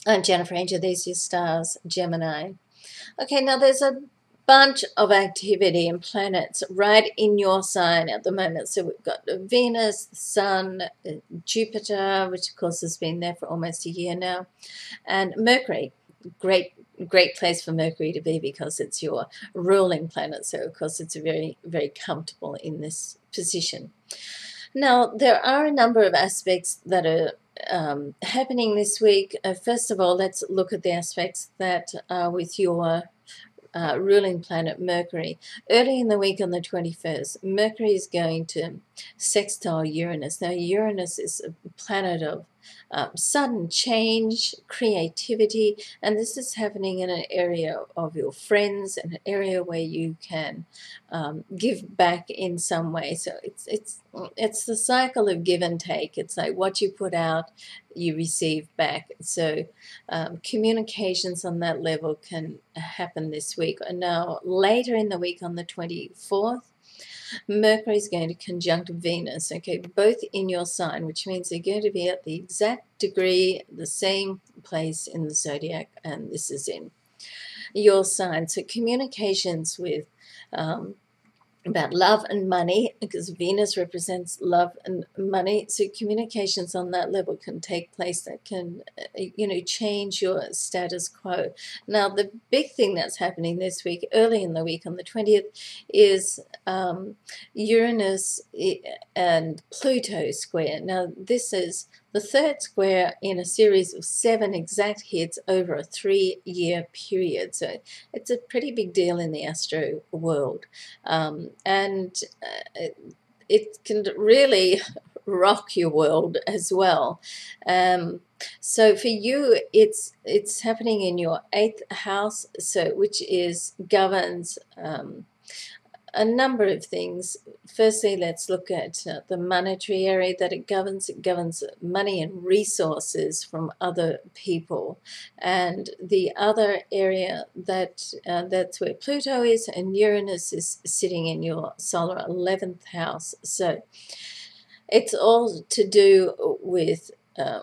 I'm Jennifer Angel. These are your stars, Gemini. Okay, now there's a bunch of activity and planets right in your sign at the moment. So we've got Venus, the Sun, Jupiter, which of course has been there for almost a year now, and Mercury. Great place for Mercury to be because it's your ruling planet. So of course it's very, very comfortable in this position. Now, there are a number of aspects that are happening this week. First of all, let's look at the aspects that are with your ruling planet Mercury. Early in the week on the 21st, Mercury is going to sextile Uranus. Now, Uranus is a planet of sudden change, creativity, and this is happening in an area of your friends, an area where you can give back in some way. So it's the cycle of give and take. It's like what you put out, you receive back. So communications on that level can happen this week. And now later in the week on the 24th, Mercury is going to conjunct Venus, okay, both in your sign, which means they're going to be at the exact degree, the same place in the zodiac, and this is in your sign. So communications with about love and money, because Venus represents love and money. So communications on that level can take place that can, change your status quo. Now, the big thing that's happening this week, early in the week on the 20th, is Uranus and Pluto square. Now, this is the third square in a series of 7 exact hits over a 3-year period. So it's a pretty big deal in the astro world. And it can really rock your world as well. So for you, it's happening in your 8th house, so which governs a number of things. Firstly, let's look at the monetary area that it governs. It governs money and resources from other people. And the other area that's where Pluto is, and Uranus is sitting in your solar 11th house. So it's all to do with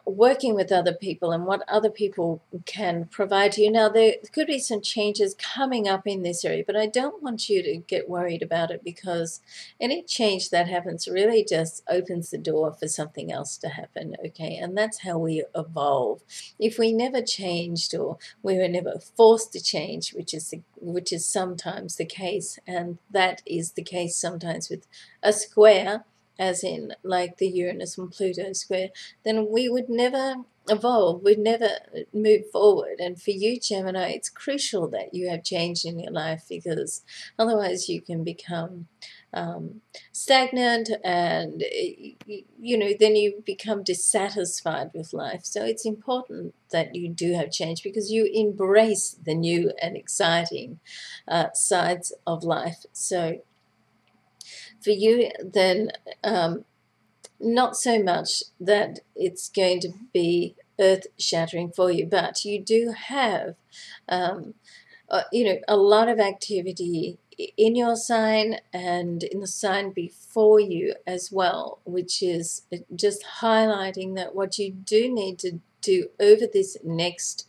working with other people and what other people can provide to you. Now, there could be some changes coming up in this area, but I don't want you to get worried about it, because any change that happens really just opens the door for something else to happen, okay? And that's how we evolve. If we never changed, or we were never forced to change, which is sometimes the case, and that is the case sometimes with a square, as in like the Uranus and Pluto square, then we would never evolve, we'd never move forward. And for you, Gemini, it's crucial that you have change in your life, because otherwise you can become stagnant, and then you become dissatisfied with life. So it's important that you do have change, because you embrace the new and exciting sides of life. So for you, then, not so much that it's going to be earth-shattering for you, but you do have, a lot of activity in your sign and in the sign before you as well, which is just highlighting that what you do need to do over this next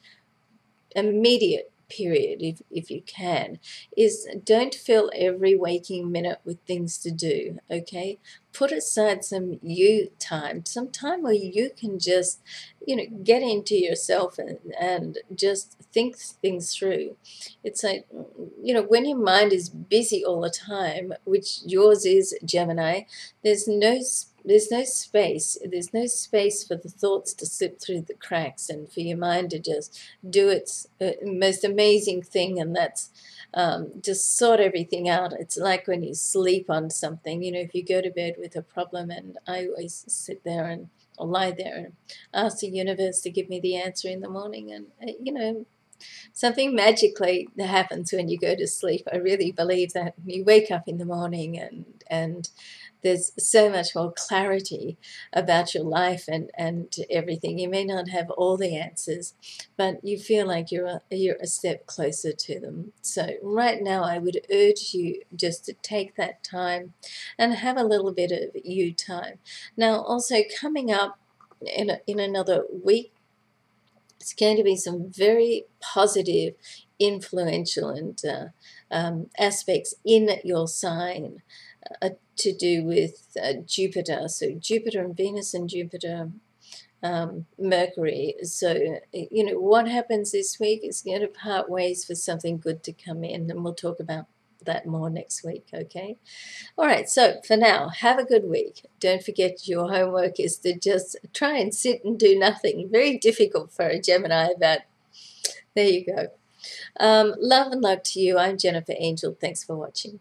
immediate period, if you can, is don't fill every waking minute with things to do, okay? Put aside some you time, some time where you can just, get into yourself and just think things through. It's like, when your mind is busy all the time, which yours is, Gemini, there's no space. There's no space for the thoughts to slip through the cracks and for your mind to just do its most amazing thing, and that's just sort everything out. It's like when you sleep on something, if you go to bed with a problem, and I always sit there and I'll lie there and ask the universe to give me the answer in the morning, and something magically happens when you go to sleep. I really believe that. You wake up in the morning and there's so much more clarity about your life and everything. You may not have all the answers, but you feel like you're a step closer to them. So right now I would urge you just to take that time and have a little bit of you time. Now, also coming up in another week, It's going to be some very positive, influential and aspects in your sign to do with Jupiter. So Jupiter and Venus and Jupiter, Mercury. So, you know, what happens this week is going to part ways for something good to come in, and we'll talk about that more next week, okay? All right, so for now, have a good week. Don't forget your homework is to just try and sit and do nothing. Very difficult for a Gemini, but there you go. Love and love to you. I'm Jennifer Angel. Thanks for watching.